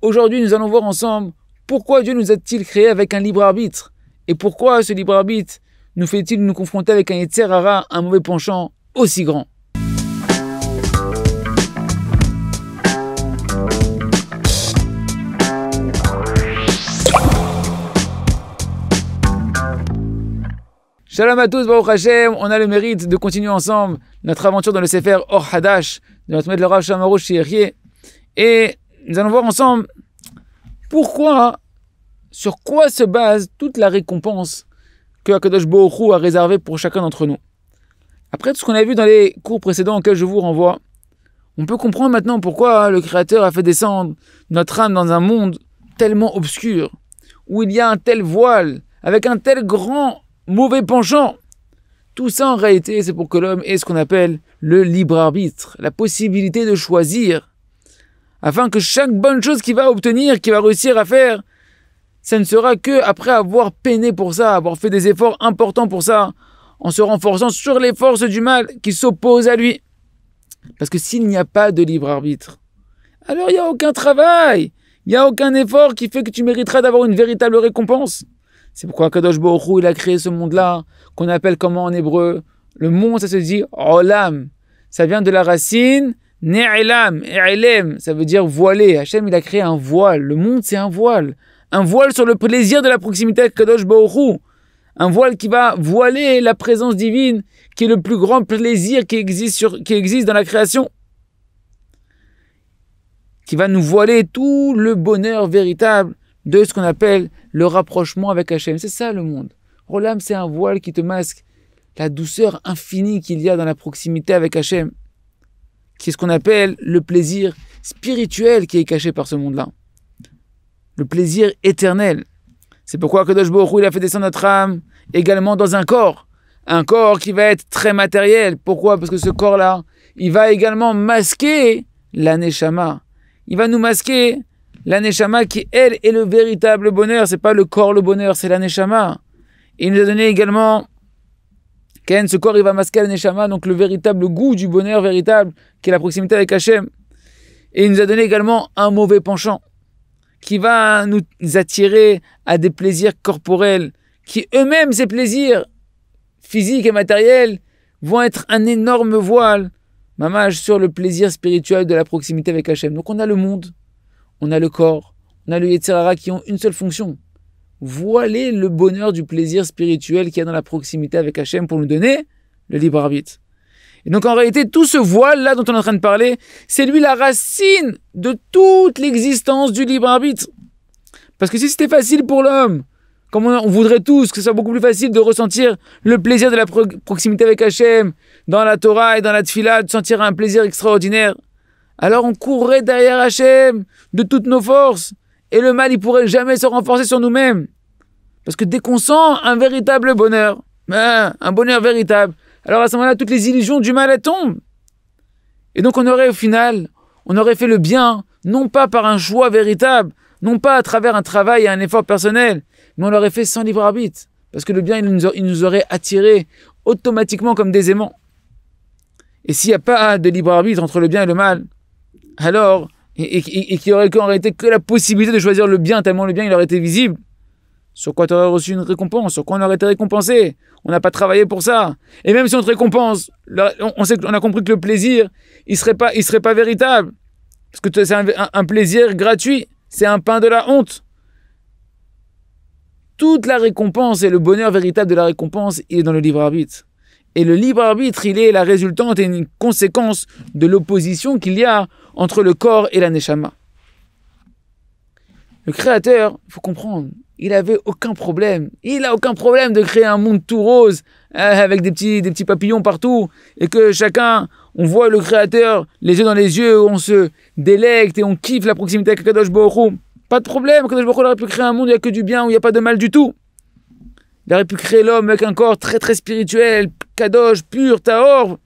Aujourd'hui, nous allons voir ensemble pourquoi Dieu nous a-t-il créés avec un libre arbitre et pourquoi ce libre arbitre nous fait-il nous confronter avec un Yetzer Hara, un mauvais penchant aussi grand. Shalom à tous, Baruch Hashem, on a le mérite de continuer ensemble notre aventure dans le Sefer Or Hadash de notre maître le Rav Shalom Arush Shirié. Et nous allons voir ensemble pourquoi, sur quoi se base toute la récompense que Akadosh Baruch Hu a réservée pour chacun d'entre nous. Après tout ce qu'on a vu dans les cours précédents auxquels je vous renvoie, on peut comprendre maintenant pourquoi le Créateur a fait descendre notre âme dans un monde tellement obscur, où il y a un tel voile, avec un tel grand mauvais penchant. Tout ça en réalité c'est pour que l'homme ait ce qu'on appelle le libre arbitre, la possibilité de choisir, afin que chaque bonne chose qu'il va obtenir, qu'il va réussir à faire, ça ne sera que après avoir peiné pour ça, avoir fait des efforts importants pour ça, en se renforçant sur les forces du mal qui s'opposent à lui. Parce que s'il n'y a pas de libre arbitre, alors il n'y a aucun travail, il n'y a aucun effort qui fait que tu mériteras d'avoir une véritable récompense. C'est pourquoi Kadosh Baruch Hu, il a créé ce monde-là, qu'on appelle comment en hébreu? Le monde, ça se dit Olam. Ça vient de la racine Ne'elam, E'elem, ça veut dire voilé. Hachem, il a créé un voile. Le monde, c'est un voile. Un voile sur le plaisir de la proximité avec Kadosh Baruch Hu. Un voile qui va voiler la présence divine, qui est le plus grand plaisir qui existe dans la création. Qui va nous voiler tout le bonheur véritable de ce qu'on appelle le rapprochement avec Hachem. C'est ça le monde. Olam, c'est un voile qui te masque la douceur infinie qu'il y a dans la proximité avec Hachem, qui est ce qu'on appelle le plaisir spirituel qui est caché par ce monde-là. Le plaisir éternel. C'est pourquoi Kadosh Baruch Hu, il a fait descendre notre âme également dans un corps qui va être très matériel. Pourquoi? Parce que ce corps-là, il va également masquer la Neshama. Il va nous masquer la Neshama qui, elle, est le véritable bonheur. C'est pas le corps le bonheur, c'est la Neshama. Et il nous a donné également, ce corps, il va masquer la Neshama, donc le véritable goût du bonheur véritable, qui est la proximité avec Hachem. Et il nous a donné également un mauvais penchant, qui va nous attirer à des plaisirs corporels, qui eux-mêmes, ces plaisirs physiques et matériels, vont être un énorme voile, mamage, sur le plaisir spirituel de la proximité avec Hachem. Donc on a le monde, on a le corps, on a le Yetzer Hara qui ont une seule fonction. Voiler le bonheur du plaisir spirituel qu'il y a dans la proximité avec Hachem pour nous donner le libre arbitre. Et donc en réalité, tout ce voile-là dont on est en train de parler, c'est lui la racine de toute l'existence du libre arbitre. Parce que si c'était facile pour l'homme, comme on voudrait tous que ce soit beaucoup plus facile de ressentir le plaisir de la proximité avec Hachem, dans la Torah et dans la Tfila, de sentir un plaisir extraordinaire, alors on courrait derrière Hachem de toutes nos forces. Et le mal, il pourrait jamais se renforcer sur nous-mêmes. Parce que dès qu'on sent un véritable bonheur, un bonheur véritable, alors à ce moment-là, toutes les illusions du mal, elles tombent. Et donc on aurait au final, on aurait fait le bien, non pas par un choix véritable, non pas à travers un travail et un effort personnel, mais on l'aurait fait sans libre arbitre. Parce que le bien, il nous aurait attirés automatiquement comme des aimants. Et s'il n'y a pas de libre arbitre entre le bien et le mal, alors, et qu'il n'y aurait en réalité que la possibilité de choisir le bien, tellement le bien il aurait été visible, sur quoi tu aurais reçu une récompense, sur quoi on aurait été récompensé. On n'a pas travaillé pour ça. Et même si on te récompense, on a compris que le plaisir, il serait pas véritable. Parce que c'est un plaisir gratuit. C'est un pain de la honte. Toute la récompense et le bonheur véritable de la récompense, il est dans le libre arbitre. Et le libre arbitre, il est la résultante et une conséquence de l'opposition qu'il y a entre le corps et la Neshama. Le Créateur, il faut comprendre, il avait aucun problème. Il n'a aucun problème de créer un monde tout rose, avec des petits papillons partout, et que chacun, on voit le Créateur, les yeux dans les yeux, où on se délecte et on kiffe la proximité avec Kadosh Baruch Hu. Pas de problème, Kadosh Baruch Hu aurait pu créer un monde où il n'y a que du bien, où il n'y a pas de mal du tout. Il aurait pu créer l'homme avec un corps très très spirituel, Kadosh, pur, Tahor,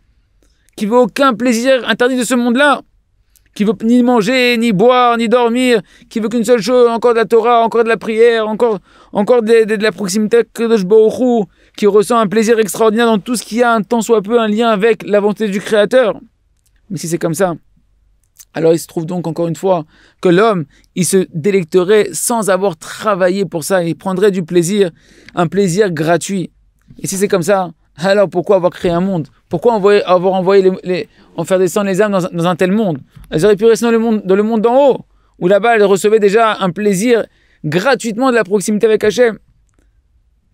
qui veut aucun plaisir interdit de ce monde-là, qui veut ni manger, ni boire, ni dormir, qui veut qu'une seule chose, encore de la Torah, encore de la prière, encore de la proximité avec Kadosh Baruch Hu, qui ressent un plaisir extraordinaire dans tout ce qui a un tant soit peu un lien avec la volonté du Créateur. Mais si c'est comme ça, Alors il se trouve donc encore une fois que l'homme, il se délecterait sans avoir travaillé pour ça. Il prendrait du plaisir, un plaisir gratuit. Et si c'est comme ça, alors pourquoi avoir créé un monde? Pourquoi avoir envoyé en faire descendre les âmes dans un tel monde? Elles auraient pu rester dans le monde d'en haut, où là-bas elles recevaient déjà un plaisir gratuitement de la proximité avec Hachem.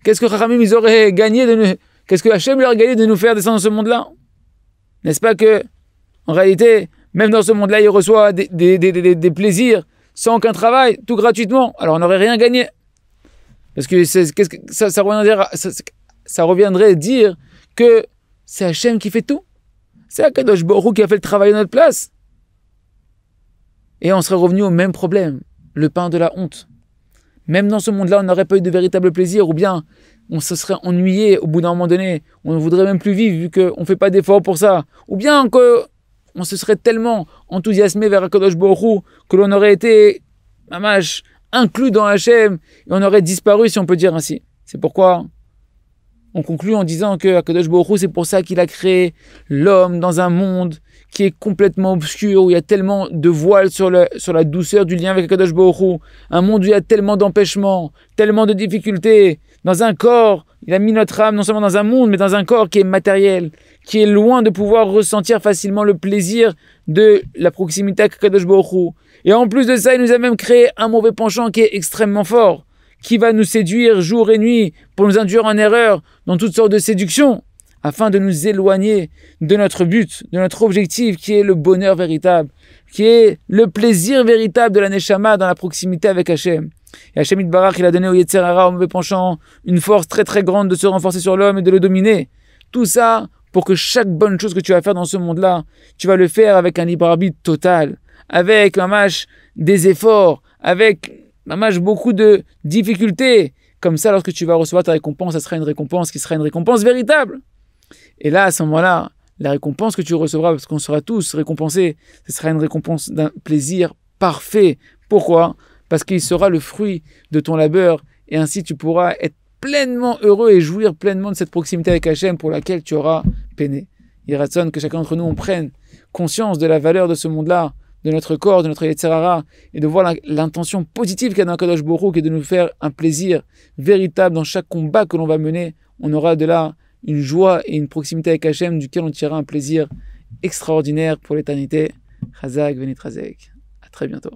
Qu'est-ce que Chachamim ils auraient gagné qu'est-ce que Hachem leur a gagné de nous faire descendre dans ce monde-là? N'est-ce pas que, en réalité, même dans ce monde-là, il reçoit des plaisirs sans aucun travail, tout gratuitement. Alors on n'aurait rien gagné. Parce que ça reviendrait dire que c'est Hachem qui fait tout. C'est Akadosh Baruch Hu qui a fait le travail à notre place. Et on serait revenu au même problème, le pain de la honte. Même dans ce monde-là, on n'aurait pas eu de véritable plaisir, ou bien on se serait ennuyé au bout d'un moment donné. On ne voudrait même plus vivre vu qu'on ne fait pas d'efforts pour ça. Ou bien qu'on se serait tellement enthousiasmé vers Akadosh Baruch Hu que l'on aurait été mamash, inclus dans Hachem et on aurait disparu, si on peut dire ainsi. C'est pourquoi on conclut en disant que Akadosh Baruch Hu, c'est pour ça qu'il a créé l'homme dans un monde qui est complètement obscur, où il y a tellement de voiles sur la douceur du lien avec Akadosh Baruch Hu, un monde où il y a tellement d'empêchements, tellement de difficultés, dans un corps, il a mis notre âme non seulement dans un monde, mais dans un corps qui est matériel, qui est loin de pouvoir ressentir facilement le plaisir de la proximité avec Akadosh Baruch Hu. Et en plus de ça, il nous a même créé un mauvais penchant qui est extrêmement fort, qui va nous séduire jour et nuit pour nous induire en erreur dans toutes sortes de séductions, afin de nous éloigner de notre but, de notre objectif, qui est le bonheur véritable, qui est le plaisir véritable de la Neshama dans la proximité avec Hachem. Et Hachem Yitbarach, il a donné au Yetzer Hara, au mauvais penchant, une force très très grande de se renforcer sur l'homme et de le dominer. Tout ça pour que chaque bonne chose que tu vas faire dans ce monde-là, tu vas le faire avec un libre arbitre total, avec des efforts, avec beaucoup de difficultés. Comme ça, lorsque tu vas recevoir ta récompense, ça sera une récompense qui sera une récompense véritable. Et là, à ce moment-là, la récompense que tu recevras, parce qu'on sera tous récompensés, ce sera une récompense d'un plaisir parfait. Pourquoi? Parce qu'il sera le fruit de ton labeur, et ainsi tu pourras être pleinement heureux et jouir pleinement de cette proximité avec Hachem pour laquelle tu auras peiné. Il résonne que chacun d'entre nous, on prenne conscience de la valeur de ce monde-là, de notre corps, de notre Yetzer Hara, et de voir l'intention positive qu'il y a dans Kadosh Baruch Hu, qui est de nous faire un plaisir véritable dans chaque combat que l'on va mener. On aura de là une joie et une proximité avec Hachem, duquel on tirera un plaisir extraordinaire pour l'éternité. Chazak, Venit Chazek. À très bientôt.